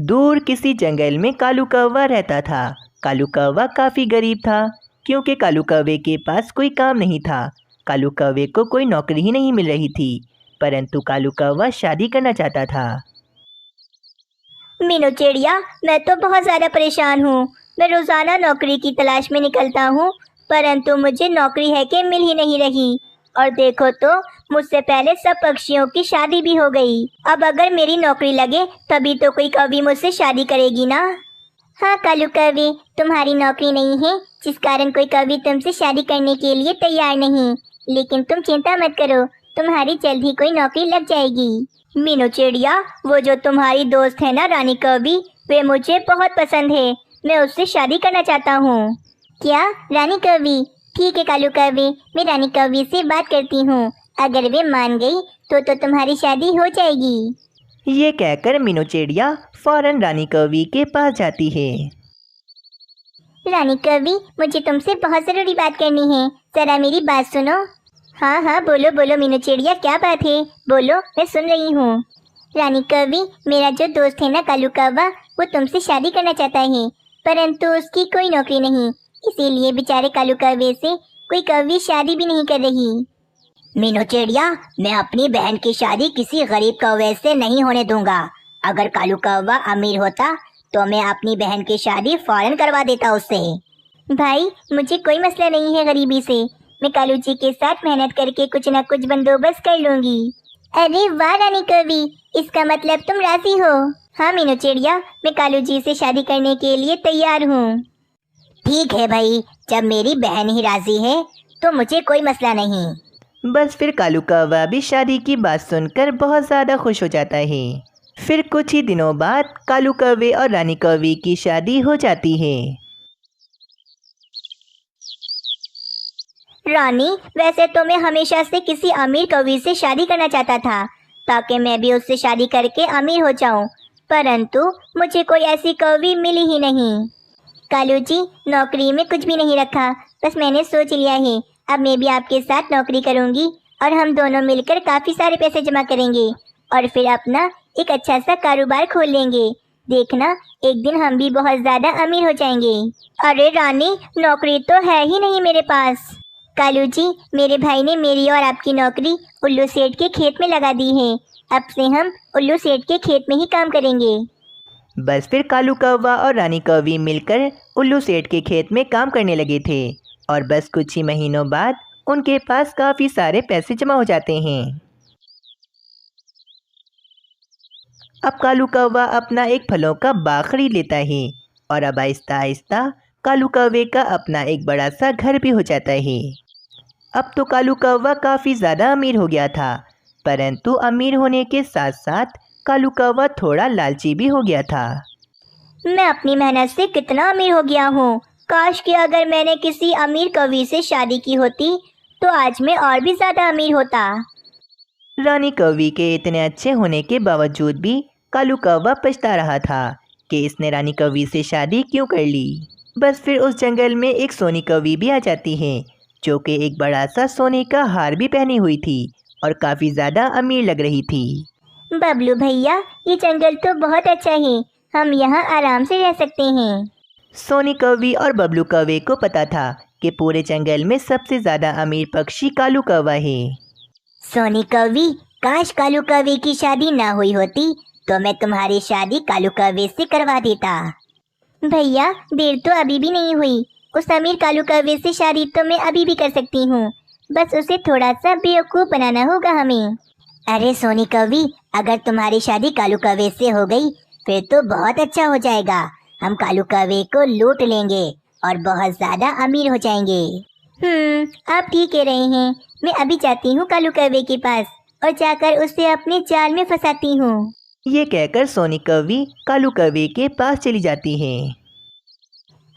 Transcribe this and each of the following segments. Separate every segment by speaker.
Speaker 1: दूर किसी जंगल में कालू कौवा रहता था। कालू कौवा काफ़ी गरीब था क्योंकि कालू कौवे के पास कोई काम नहीं था। कालू कौवे को कोई नौकरी ही नहीं मिल रही थी, परंतु कालू कौवा शादी करना चाहता था।
Speaker 2: मीनू चिड़िया, मैं तो बहुत ज़्यादा परेशान हूँ। मैं रोज़ाना नौकरी की तलाश में निकलता हूँ, परंतु मुझे नौकरी है कि मिल ही नहीं रही। और देखो तो मुझसे पहले सब पक्षियों की शादी भी हो गई। अब अगर मेरी नौकरी लगे तभी तो कोई कौवी मुझसे शादी करेगी ना। हाँ कालू कौवे, तुम्हारी नौकरी नहीं है, जिस कारण कोई कौवी तुमसे शादी करने के लिए तैयार नहीं। लेकिन तुम चिंता मत करो, तुम्हारी जल्द ही कोई नौकरी लग जाएगी। मीनू चिड़िया, वो जो तुम्हारी दोस्त है ना रानी कौवी, वे मुझे बहुत पसंद है। मैं उससे शादी करना चाहता हूँ। क्या रानी कौवी? ठीक है कालू कौवे, मैं रानी कौवी से बात करती हूँ। अगर वे मान गई तो तुम्हारी शादी हो जाएगी।
Speaker 1: ये कहकर मीनू चिड़िया फौरन रानी कौवी के पास जाती है।
Speaker 2: रानी कौवी, मुझे तुमसे बहुत ज़रूरी बात करनी है, ज़रा मेरी बात सुनो। हाँ हाँ, बोलो बोलो मीनू चिड़िया, क्या बात है? बोलो, मैं सुन रही हूँ। रानी कौवी, मेरा जो दोस्त है ना कालू कौवा, वो तुमसे शादी करना चाहता है, परंतु उसकी कोई नौकरी नहीं, इसीलिए बेचारे कालू कौवे से कोई कौवी शादी भी नहीं कर रही। मीनू चिड़िया, मैं अपनी बहन की शादी किसी गरीब कौवे से नहीं होने दूंगा। अगर कालू कौवा अमीर होता तो मैं अपनी बहन की शादी फौरन करवा देता उससे। भाई, मुझे कोई मसला नहीं है गरीबी से, मैं कालू जी के साथ मेहनत करके कुछ न कुछ बंदोबस्त कर लूंगी। अरे वाह रानी कौवी, इसका मतलब तुम राजी हो? हाँ मीनू चिड़िया, मैं कालू जी से शादी करने के लिए तैयार हूँ। ठीक है भाई, जब मेरी बहन ही राजी है तो मुझे कोई मसला नहीं।
Speaker 1: बस फिर कालू कौवा भी शादी की बात सुनकर बहुत ज़्यादा खुश हो जाता है। फिर कुछ ही दिनों बाद कालू कौवे और रानी कौवी की शादी हो जाती है।
Speaker 2: रानी, वैसे तो मैं हमेशा से किसी अमीर कौवी से शादी करना चाहता था, ताकि मैं भी उससे शादी करके अमीर हो जाऊं, परंतु मुझे कोई ऐसी कौवी मिली ही नहीं। कालू जी, नौकरी में कुछ भी नहीं रखा, बस मैंने सोच लिया है, अब मैं भी आपके साथ नौकरी करूंगी और हम दोनों मिलकर काफ़ी सारे पैसे जमा करेंगे और फिर अपना एक अच्छा सा कारोबार खोल लेंगे। देखना, एक दिन हम भी बहुत ज़्यादा अमीर हो जाएंगे। अरे रानी, नौकरी तो है ही नहीं मेरे पास। कालू जी, मेरे भाई ने मेरी और आपकी नौकरी उल्लू सेठ के खेत में लगा दी है। अब से हम उल्लू सेठ के खेत में ही काम करेंगे।
Speaker 1: बस फिर कालू कौवा और रानी कौवी मिलकर उल्लू सेठ के खेत में काम करने लगे थे और बस कुछ ही महीनों बाद उनके पास काफ़ी सारे पैसे जमा हो जाते हैं। अब कालू कौवा अपना एक फलों का बाग खरीद लेता है और अब आहिस्ता आहिस्ता कालू कौवे का अपना एक बड़ा सा घर भी हो जाता है। अब तो कालू कौवा काफ़ी ज़्यादा अमीर हो गया था, परंतु अमीर होने के साथ साथ कालू कौवा थोड़ा लालची भी हो गया था।
Speaker 2: मैं अपनी मेहनत से कितना अमीर हो गया हूँ। काश कि अगर मैंने किसी अमीर कवि से शादी की होती तो आज मैं और भी ज़्यादा अमीर होता।
Speaker 1: रानी कौवी के इतने अच्छे होने के बावजूद भी कालू कौवा पछता रहा था कि इसने रानी कौवी से शादी क्यों कर ली। बस फिर उस जंगल में एक सोनी कौवी भी आ जाती है, जो कि एक बड़ा सा सोने का हार भी पहनी हुई थी और काफ़ी ज़्यादा अमीर लग रही थी।
Speaker 2: बबलू भैया, ये जंगल तो बहुत अच्छा है, हम यहाँ आराम से रह सकते हैं।
Speaker 1: सोनी कौवी और बबलू कौवे को पता था कि पूरे जंगल में सबसे ज़्यादा अमीर पक्षी कालू कौवा है।
Speaker 2: सोनी कौवी, काश कालू कौवे की शादी ना हुई होती तो मैं तुम्हारी शादी कालू कौवे से करवा देता। भैया, देर तो अभी भी नहीं हुई, उस अमीर कालू कौवे से शादी तो मैं अभी भी कर सकती हूँ, बस उसे थोड़ा सा बेवकूफ़ बनाना होगा हमें। अरे सोनी कौवी, अगर तुम्हारी शादी कालू कौवे से हो गई फिर तो बहुत अच्छा हो जाएगा। हम कालू कौवे को लूट लेंगे और बहुत ज़्यादा अमीर हो जाएंगे। आप ठीक कह रहे हैं, मैं अभी जाती हूँ कालू कौवे के पास और जाकर उसे अपने जाल में फंसाती हूँ।
Speaker 1: ये कहकर सोनी कौवी कालू कौवे के पास चली जाती है।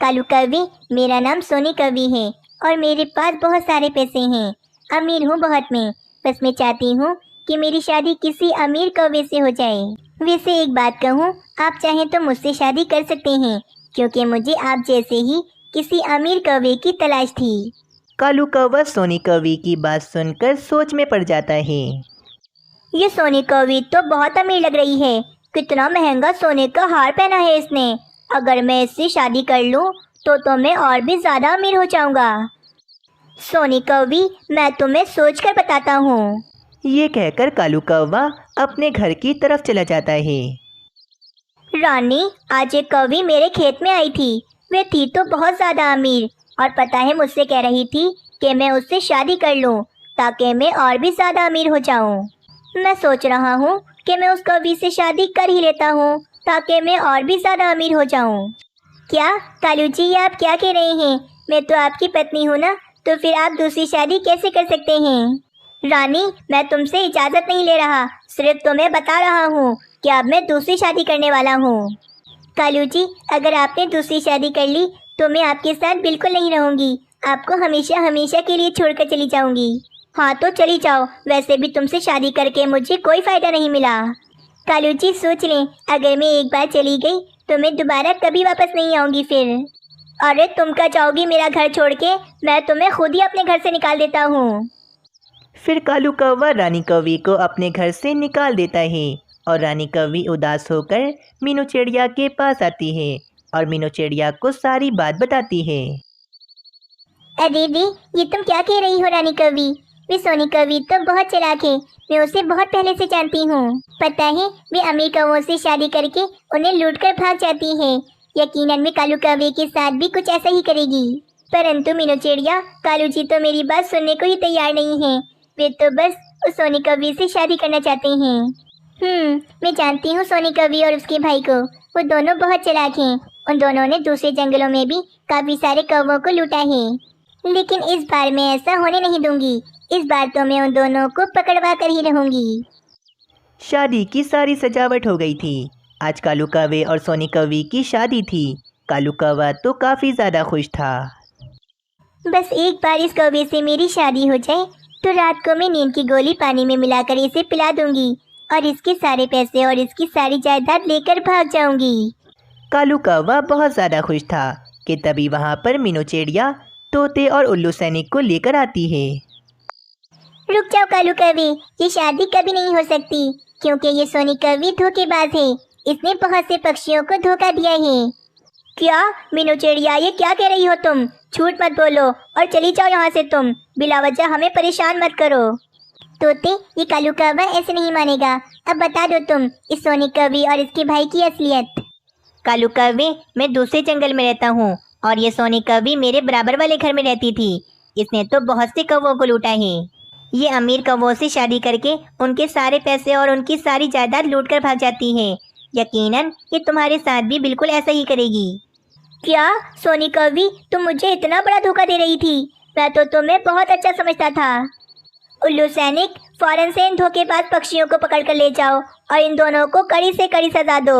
Speaker 2: कालू कौवे, मेरा नाम सोनी कौवी है और मेरे पास बहुत सारे पैसे हैं, अमीर हूँ बहुत मैं। बस मैं चाहती हूँ कि मेरी शादी किसी अमीर कौवे से हो जाए। वैसे एक बात कहूँ, आप चाहें तो मुझसे शादी कर सकते हैं, क्योंकि मुझे आप जैसे ही किसी अमीर कौवे की तलाश थी।
Speaker 1: कालू कौवा सोनी कौवी की बात सुनकर सोच में पड़ जाता है।
Speaker 2: ये सोनी कौवी तो बहुत अमीर लग रही है, कितना महंगा सोने का हार पहना है इसने। अगर मैं इससे शादी कर लूं तो मैं और भी ज़्यादा अमीर हो जाऊंगा। सोनी कौवी, मैं तुम्हें सोच कर बताता हूँ।
Speaker 1: ये कहकर कालू कौवा अपने घर की तरफ चला जाता है।
Speaker 2: रानी, आज एक कौवी मेरे खेत में आई थी। वे थी तो बहुत ज़्यादा अमीर और पता है मुझसे कह रही थी कि मैं उससे शादी कर लूं ताकि मैं और भी ज़्यादा अमीर हो जाऊं। मैं सोच रहा हूं कि मैं उस कौवी से शादी कर ही लेता हूं ताकि मैं और भी ज़्यादा अमीर हो जाऊं। क्या कालू जी, ये आप क्या कह रहे हैं? मैं तो आपकी पत्नी हूँ ना, तो फिर आप दूसरी शादी कैसे कर सकते हैं? रानी, मैं तुमसे इजाज़त नहीं ले रहा, सिर्फ तुम्हें बता रहा हूँ कि अब मैं दूसरी शादी करने वाला हूँ। कालू जी, अगर आपने दूसरी शादी कर ली तो मैं आपके साथ बिल्कुल नहीं रहूँगी। आपको हमेशा हमेशा के लिए छोड़कर चली जाऊँगी। हाँ तो चली जाओ, वैसे भी तुमसे शादी करके मुझे कोई फ़ायदा नहीं मिला। कालू जी, सोच लें, अगर मैं एक बार चली गई तो मैं दोबारा कभी वापस नहीं आऊँगी फिर। अरे तुम क्या चाहोगी मेरा घर छोड़ के? मैं तुम्हें खुद ही अपने घर से निकाल देता हूँ।
Speaker 1: फिर कालू कौवा रानी कौवी को अपने घर से निकाल देता है और रानी कौवी उदास होकर मीनू चिड़िया के पास आती है और मीनू चिड़िया को सारी बात बताती है।
Speaker 2: अरे रे, ये तुम क्या कह रही हो रानी कवि? वे सोनी कवि तो बहुत चालाक है, मैं उसे बहुत पहले से जानती हूँ। पता है वे अमीर कौवों से शादी करके उन्हें लूटकर भाग जाती है। यकीनन मैं कालू कौवे के साथ भी कुछ ऐसा ही करेगी। परंतु मीनू चिड़िया, कालू जी तो मेरी बात सुनने को ही तैयार नहीं है। वे तो बस उस सोनी कवि से शादी करना चाहते हैं। मैं जानती हूँ सोनी कवि और उसके भाई को, वो दोनों बहुत चालाक हैं। उन दोनों ने दूसरे जंगलों में भी काफी सारे कौवों को लूटा है, लेकिन इस बार मैं ऐसा होने नहीं दूंगी। इस बार तो मैं उन दोनों को पकड़वा कर ही रहूंगी।
Speaker 1: शादी की सारी सजावट हो गई थी। आज कालू कौवे और सोनी कौवी की शादी थी। कालू कौवा तो काफ़ी ज़्यादा खुश था।
Speaker 2: बस एक बार इस कौवे से मेरी शादी हो जाए तो रात को मैं नींद की गोली पानी में मिलाकर इसे पिला दूंगी और इसके सारे पैसे और इसकी सारी जायदाद लेकर भाग जाऊंगी।
Speaker 1: कालू कौवा बहुत ज़्यादा खुश था कि तभी वहाँ पर मीनू चिड़िया तोते और उल्लू सैनिक को लेकर आती है।
Speaker 2: रुक जाओ कालू कौवे, ये शादी कभी नहीं हो सकती क्योंकि ये सोनी कौवी धोखेबाज है। इसने बहुत से पक्षियों को धोखा दिया है। क्या मीनू चिड़िया, ये क्या कह रही हो तुम? झूठ मत बोलो और चली जाओ यहाँ से। तुम बिला वजह हमें परेशान मत करो। तोते, ये कालू कौवा ऐसे नहीं मानेगा। अब बता दो तुम इस सोनी कौवी और इसके भाई की असलियत।
Speaker 3: कालू कौवे, मैं दूसरे जंगल में रहता हूँ और ये सोनी कौवी मेरे बराबर वाले घर में रहती थी। इसने तो बहुत से कौवों को लूटा है। ये अमीर कौवों से शादी करके उनके सारे पैसे और उनकी सारी जायदाद लूटकर भाग जाती है। यकीनन ये तुम्हारे साथ भी बिल्कुल ऐसा ही करेगी।
Speaker 2: क्या सोनी कौवी, तुम मुझे इतना बड़ा धोखा दे रही थी? मैं तो तुम्हें बहुत अच्छा समझता था। उल्लू सैनिक, फौरन से इन धोखेबाज पक्षियों को पकड़ कर ले जाओ और इन दोनों को कड़ी से कड़ी सजा दो।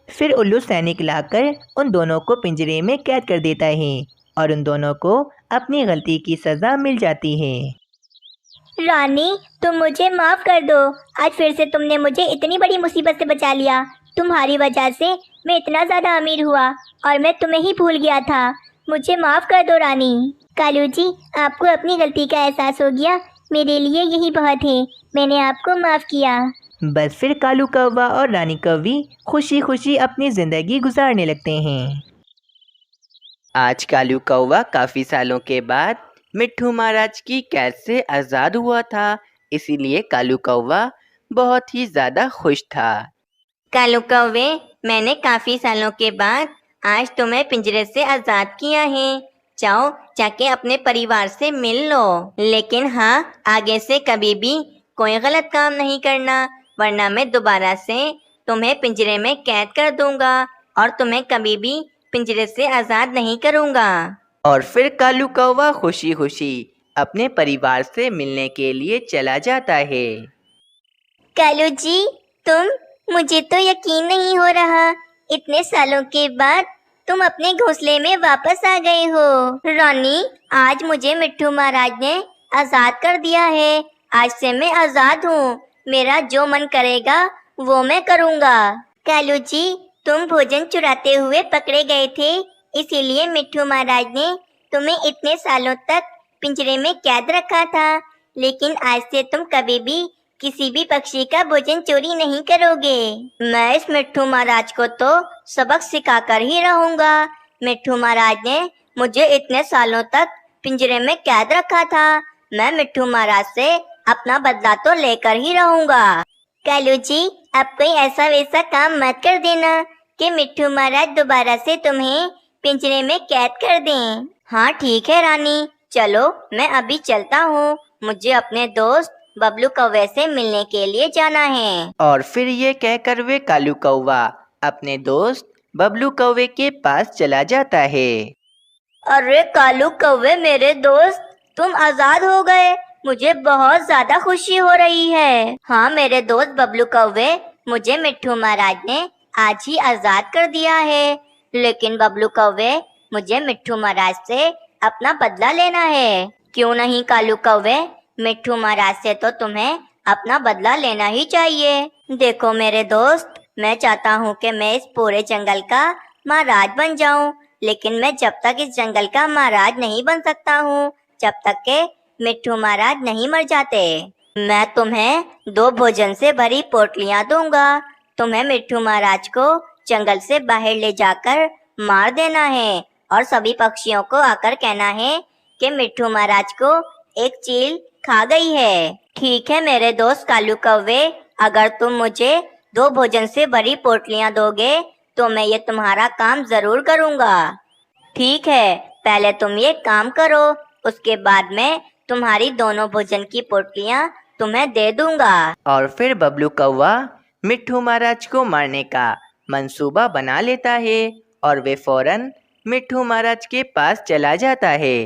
Speaker 1: फिर उल्लू सैनिक लाकर उन दोनों को पिंजरे में कैद कर देता है और उन दोनों को अपनी गलती की सज़ा मिल जाती है।
Speaker 2: रानी, तुम मुझे माफ़ कर दो। आज फिर से तुमने मुझे इतनी बड़ी मुसीबत से बचा लिया। तुम्हारी वजह से मैं इतना ज़्यादा अमीर हुआ और मैं तुम्हें ही भूल गया था। मुझे माफ़ कर दो रानी। कालू जी, आपको अपनी गलती का एहसास हो गया, मेरे लिए यही बहुत है। मैंने आपको माफ़ किया।
Speaker 1: बस फिर कालू कौवा और रानी कौवी खुशी खुशी अपनी ज़िंदगी गुजारने लगते हैं।
Speaker 4: आज कालू कौवा काफ़ी सालों के बाद मिट्ठू महाराज की कैद से आज़ाद हुआ था, इसीलिए कालू कौवा बहुत ही ज़्यादा खुश था।
Speaker 3: कालू कौवे, मैंने काफ़ी सालों के बाद आज तुम्हें पिंजरे से आज़ाद किया है। जाओ, जाके अपने परिवार से मिल लो। लेकिन हाँ, आगे से कभी भी कोई गलत काम नहीं करना, वरना मैं दोबारा से तुम्हें पिंजरे में कैद कर दूंगा और तुम्हें कभी भी पिंजरे से आज़ाद नहीं करूंगा।
Speaker 4: और फिर कालू कौवा खुशी खुशी अपने परिवार से मिलने के लिए चला जाता है।
Speaker 2: कालू जी, मुझे तो यकीन नहीं हो रहा, इतने सालों के बाद तुम अपने घोंसले में वापस आ गए हो। रानी, आज मुझे मिट्ठू महाराज ने आज़ाद कर दिया है। आज से मैं आज़ाद हूँ। मेरा जो मन करेगा वो मैं करूँगा। कालू जी, तुम भोजन चुराते हुए पकड़े गए थे, इसीलिए मिट्ठू महाराज ने तुम्हें इतने सालों तक पिंजरे में कैद रखा था। लेकिन आज से तुम कभी भी किसी भी पक्षी का भोजन चोरी नहीं करोगे।
Speaker 3: मैं इस मिट्ठू महाराज को तो सबक सिखाकर ही रहूंगा। मिट्ठू महाराज ने मुझे इतने सालों तक पिंजरे में कैद रखा था। मैं मिट्ठू महाराज से अपना बदला तो लेकर ही रहूंगा।
Speaker 2: कालू जी, अब कोई ऐसा वैसा काम मत कर देना कि मिट्ठू महाराज दोबारा से तुम्हें पिंजरे में कैद कर दें।
Speaker 3: हाँ ठीक है रानी, चलो मैं अभी चलता हूँ। मुझे अपने दोस्त बबलू कौवे से मिलने के लिए जाना है।
Speaker 4: और फिर ये कहकर वे कालू कौवा अपने दोस्त बबलू कौवे के पास चला जाता है।
Speaker 3: अरे कालू कौवे मेरे दोस्त, तुम आजाद हो गए। मुझे बहुत ज्यादा खुशी हो रही है। हाँ मेरे दोस्त बबलू कौवे, मुझे मिट्ठू महाराज ने आज ही आजाद कर दिया है। लेकिन बबलू कौवे, मुझे मिट्ठू महाराज से अपना बदला लेना है। क्यों नहीं कालू कौवे, मिट्ठू महाराज से तो तुम्हें अपना बदला लेना ही चाहिए। देखो मेरे दोस्त, मैं चाहता हूँ कि मैं इस पूरे जंगल का महाराज बन जाऊं, लेकिन मैं जब तक इस जंगल का महाराज नहीं बन सकता हूँ, जब तक के मिट्ठू महाराज नहीं मर जाते। मैं तुम्हें 2 भोजन से भरी पोटलियाँ दूंगा। तुम्हें मिट्ठू महाराज को जंगल से बाहर ले जाकर मार देना है और सभी पक्षियों को आकर कहना है कि मिट्ठू महाराज को एक चील खा गई है। ठीक है मेरे दोस्त कालू कौवे, अगर तुम मुझे 2 भोजन से भरी पोटलियाँ दोगे तो मैं ये तुम्हारा काम जरूर करूँगा। ठीक है, पहले तुम ये काम करो, उसके बाद मैं तुम्हारी दोनों भोजन की पोटलियाँ तुम्हें दे दूंगा।
Speaker 4: और फिर बबलू कौवा मिट्ठू महाराज को मारने का मंसूबा बना लेता है और वे फौरन मिट्ठू महाराज के पास चला जाता है।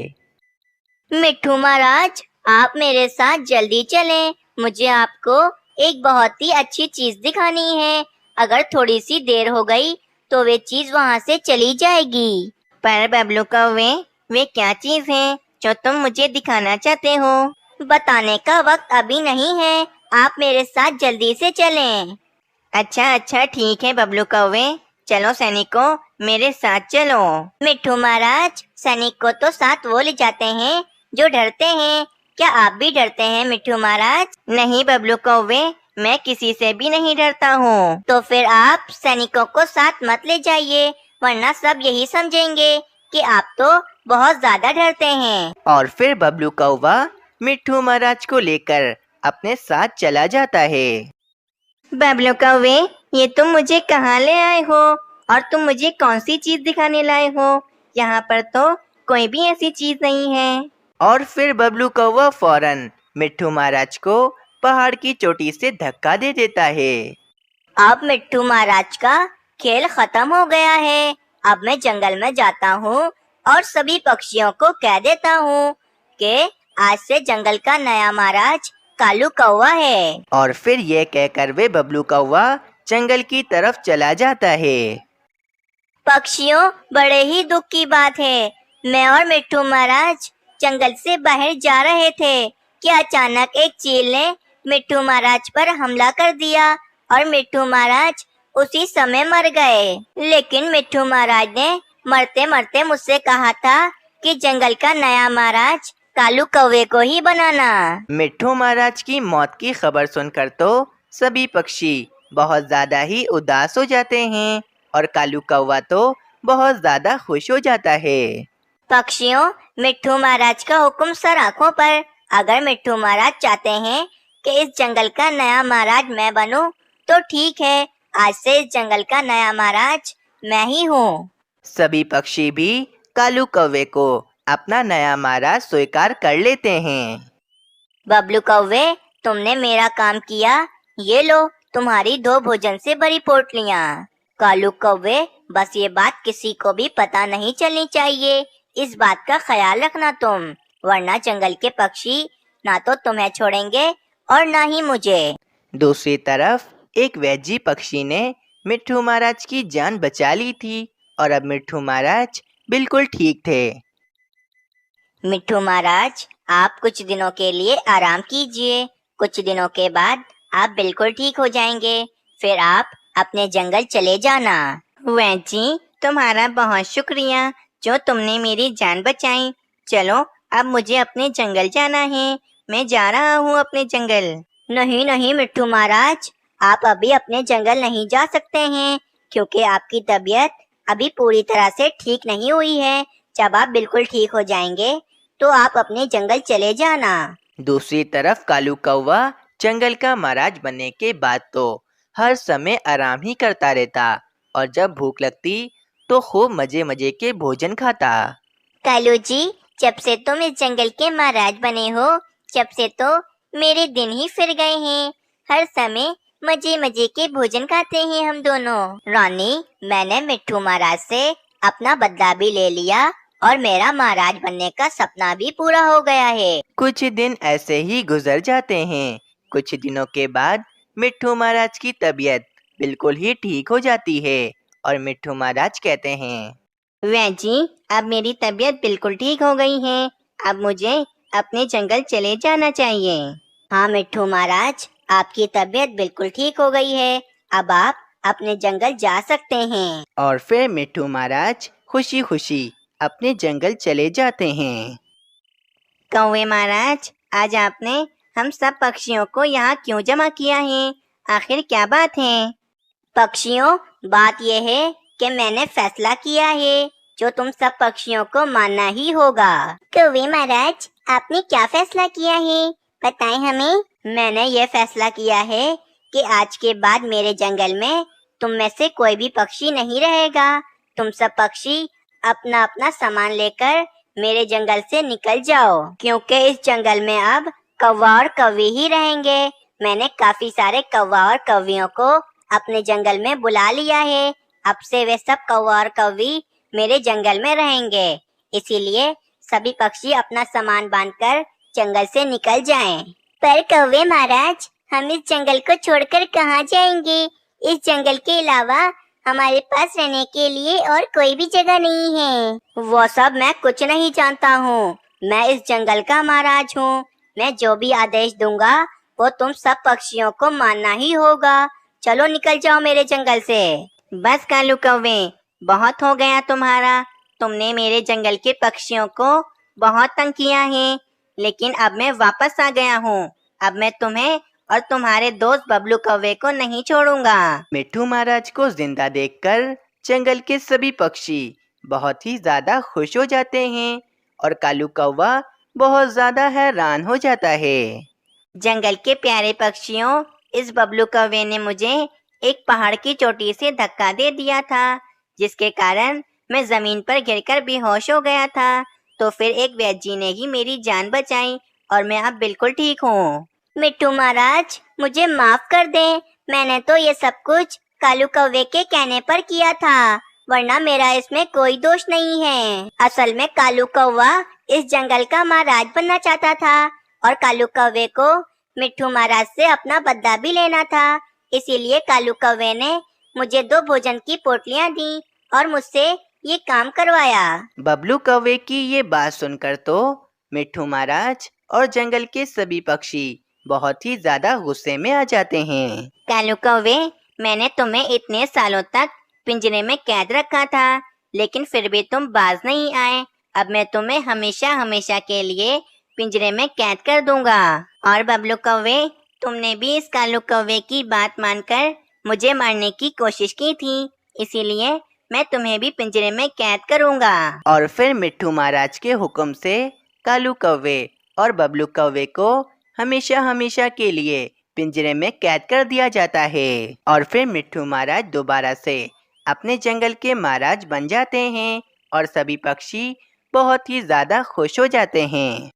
Speaker 2: मिट्ठू महाराज, आप मेरे साथ जल्दी चलें। मुझे आपको एक बहुत ही अच्छी चीज दिखानी है। अगर थोड़ी सी देर हो गई तो वे चीज वहाँ से चली जाएगी।
Speaker 3: पर बबलू कौवे, वे क्या चीज है जो तुम मुझे दिखाना चाहते हो?
Speaker 2: बताने का वक्त अभी नहीं है, आप मेरे साथ जल्दी से चलें।
Speaker 3: अच्छा ठीक है बबलू कौवे, चलो सैनिकों, मेरे साथ चलो।
Speaker 2: मिट्ठू महाराज, सैनिक को तो साथ वो ले जाते हैं जो डरते हैं। क्या आप भी डरते हैं मिट्ठू महाराज?
Speaker 3: नहीं बबलू कौवे, मैं किसी से भी नहीं डरता हूँ।
Speaker 2: तो फिर आप सैनिकों को साथ मत ले जाइए, वरना सब यही समझेंगे कि आप तो बहुत ज्यादा डरते हैं।
Speaker 4: और फिर बबलू कौवा मिट्ठू महाराज को लेकर अपने साथ चला जाता है।
Speaker 3: बबलू कौवे, ये तुम मुझे कहाँ ले आए हो और तुम मुझे कौन सी चीज दिखाने लाए हो? यहाँ पर तो कोई भी ऐसी चीज नहीं है।
Speaker 4: और फिर बबलू कौवा फौरन मिट्ठू महाराज को पहाड़ की चोटी से धक्का दे देता है।
Speaker 2: अब मिट्ठू महाराज का खेल खत्म हो गया है। अब मैं जंगल में जाता हूँ और सभी पक्षियों को कह देता हूँ कि आज से जंगल का नया महाराज कालू कौवा है।
Speaker 4: और फिर ये कहकर वे बबलू कौवा जंगल की तरफ चला जाता है।
Speaker 2: पक्षियों, बड़े ही दुख की बात है, मैं और मिट्ठू महाराज जंगल से बाहर जा रहे थे कि अचानक एक चील ने मिट्ठू महाराज पर हमला कर दिया और मिट्ठू महाराज उसी समय मर गए। लेकिन मिट्ठू महाराज ने मरते मरते मुझसे कहा था कि जंगल का नया महाराज कालू कौवे को ही बनाना।
Speaker 4: मिट्ठू महाराज की मौत की खबर सुनकर तो सभी पक्षी बहुत ज्यादा ही उदास हो जाते हैं और कालू कौवा तो बहुत ज्यादा खुश हो जाता है।
Speaker 2: पक्षियों, मिट्ठू महाराज का हुक्म सर आंखों पर। अगर मिट्ठू महाराज चाहते हैं कि इस जंगल का नया महाराज मैं बनूं, तो ठीक है, आज से इस जंगल का नया महाराज मैं ही हूँ।
Speaker 4: सभी पक्षी भी कालू कौवे को अपना नया महाराज स्वीकार कर लेते हैं।
Speaker 2: बबलू कौवे, तुमने मेरा काम किया, ये लो तुम्हारी 2 भोजन से भरी पोटलियाँ। कालू कौवे, बस ये बात किसी को भी पता नहीं चलनी चाहिए, इस बात का ख्याल रखना तुम, वरना जंगल के पक्षी ना तो तुम्हें छोड़ेंगे और ना ही मुझे।
Speaker 4: दूसरी तरफ एक वैजी पक्षी ने मिट्ठू महाराज की जान बचा ली थी और अब मिट्ठू महाराज बिल्कुल ठीक थे।
Speaker 2: मिट्ठू महाराज, आप कुछ दिनों के लिए आराम कीजिए, कुछ दिनों के बाद आप बिल्कुल ठीक हो जाएंगे, फिर आप अपने जंगल चले जाना।
Speaker 3: वैजी, तुम्हारा बहुत शुक्रिया जो तुमने मेरी जान बचाई। चलो अब मुझे अपने जंगल जाना है, मैं जा रहा हूँ अपने जंगल।
Speaker 2: नहीं नहीं मिट्ठू महाराज, आप अभी अपने जंगल नहीं जा सकते हैं क्योंकि आपकी तबीयत अभी पूरी तरह से ठीक नहीं हुई है। जब आप बिल्कुल ठीक हो जाएंगे तो आप अपने जंगल चले जाना।
Speaker 4: दूसरी तरफ कालू कौवा जंगल का महाराज बनने के बाद तो हर समय आराम ही करता रहता और जब भूख लगती तो खूब मजे मजे के भोजन खाता।
Speaker 2: कालू जी, जब से तुम इस जंगल के महाराज बने हो, जब से तो मेरे दिन ही फिर गए हैं। हर समय मजे मजे के भोजन खाते हैं हम दोनों। रानी, मैंने मिट्ठू महाराज से अपना बदला भी ले लिया और मेरा महाराज बनने का सपना भी पूरा हो गया है।
Speaker 4: कुछ दिन ऐसे ही गुजर जाते हैं। कुछ दिनों के बाद मिट्ठू महाराज की तबीयत बिल्कुल ही ठीक हो जाती है और मिट्ठू महाराज कहते हैं,
Speaker 3: वह जी, अब मेरी तबीयत बिल्कुल ठीक हो गई है। अब मुझे अपने जंगल चले जाना चाहिए।
Speaker 2: हाँ मिट्ठू महाराज, आपकी तबीयत बिल्कुल ठीक हो गई है। अब आप अपने जंगल जा सकते हैं।
Speaker 4: और फिर मिट्ठू महाराज खुशी खुशी अपने जंगल चले जाते हैं।
Speaker 3: कौवे महाराज, आज आपने हम सब पक्षियों को यहाँ क्यों जमा किया है? आखिर क्या बात है?
Speaker 2: पक्षियों, बात यह है कि मैंने फैसला किया है जो तुम सब पक्षियों को मानना ही होगा। कौवे महाराज, आपने क्या फैसला किया है, बताएं हमें। मैंने ये फैसला किया है कि आज के बाद मेरे जंगल में तुम में से कोई भी पक्षी नहीं रहेगा। तुम सब पक्षी अपना अपना सामान लेकर मेरे जंगल से निकल जाओ, क्योंकि इस जंगल में अब कौवा और कौवी ही रहेंगे। मैंने काफी सारे कौवा और कौवियों को अपने जंगल में बुला लिया है। अब से वे सब कौवा और कौवी मेरे जंगल में रहेंगे। इसीलिए सभी पक्षी अपना सामान बांधकर जंगल से निकल जाएं। पर कौवे महाराज, हम इस जंगल को छोड़कर कहाँ जाएंगे? इस जंगल के अलावा हमारे पास रहने के लिए और कोई भी जगह नहीं है। वो सब मैं कुछ नहीं जानता हूँ। मैं इस जंगल का महाराज हूँ। मैं जो भी आदेश दूंगा वो तुम सब पक्षियों को मानना ही होगा। चलो निकल जाओ मेरे जंगल से।
Speaker 3: बस कालू कौवे, बहुत हो गया तुम्हारा। तुमने मेरे जंगल के पक्षियों को बहुत तंग किया है, लेकिन अब मैं वापस आ गया हूँ। अब मैं तुम्हें और तुम्हारे दोस्त बबलू कौवे को नहीं छोड़ूंगा।
Speaker 4: मिट्ठू महाराज को जिंदा देखकर जंगल के सभी पक्षी बहुत ही ज्यादा खुश हो जाते हैं और कालू कौवा बहुत ज्यादा हैरान हो जाता है।
Speaker 3: जंगल के प्यारे पक्षियों, इस बबलू कौवे ने मुझे एक पहाड़ की चोटी से धक्का दे दिया था, जिसके कारण मैं जमीन पर गिरकर बेहोश हो गया था। तो फिर एक वैद्य जी ने ही मेरी जान बचाई और मैं अब बिल्कुल ठीक हूँ।
Speaker 2: मिट्ठू महाराज, मुझे माफ कर दें। मैंने तो ये सब कुछ कालू कौवे के कहने पर किया था, वरना मेरा इसमें कोई दोष नहीं है। असल में कालू कौवा इस जंगल का महाराज बनना चाहता था और कालू कौवे को मिट्ठू महाराज से अपना बदला भी लेना था। इसीलिए कालू कौवे ने मुझे 2 भोजन की पोटलियां दी और मुझसे ये काम करवाया।
Speaker 4: बबलू कौवे की ये बात सुनकर तो मिट्ठू महाराज और जंगल के सभी पक्षी बहुत ही ज्यादा गुस्से में आ जाते हैं।
Speaker 3: कालू कौवे, मैंने तुम्हें इतने सालों तक पिंजरे में कैद रखा था, लेकिन फिर भी तुम बाज नहीं आए। अब मैं तुम्हें हमेशा हमेशा के लिए पिंजरे में कैद कर दूंगा। और बबलू कौवे, तुमने भी इस कालू कौवे की बात मानकर मुझे मारने की कोशिश की थी, इसीलिए मैं तुम्हें भी पिंजरे में कैद करूंगा।
Speaker 4: और फिर मिट्ठू महाराज के हुक्म से कालू कौवे और बबलू कौवे को हमेशा हमेशा के लिए पिंजरे में कैद कर दिया जाता है। और फिर मिट्ठू महाराज दोबारा से अपने जंगल के महाराज बन जाते हैं और सभी पक्षी बहुत ही ज्यादा खुश हो जाते हैं।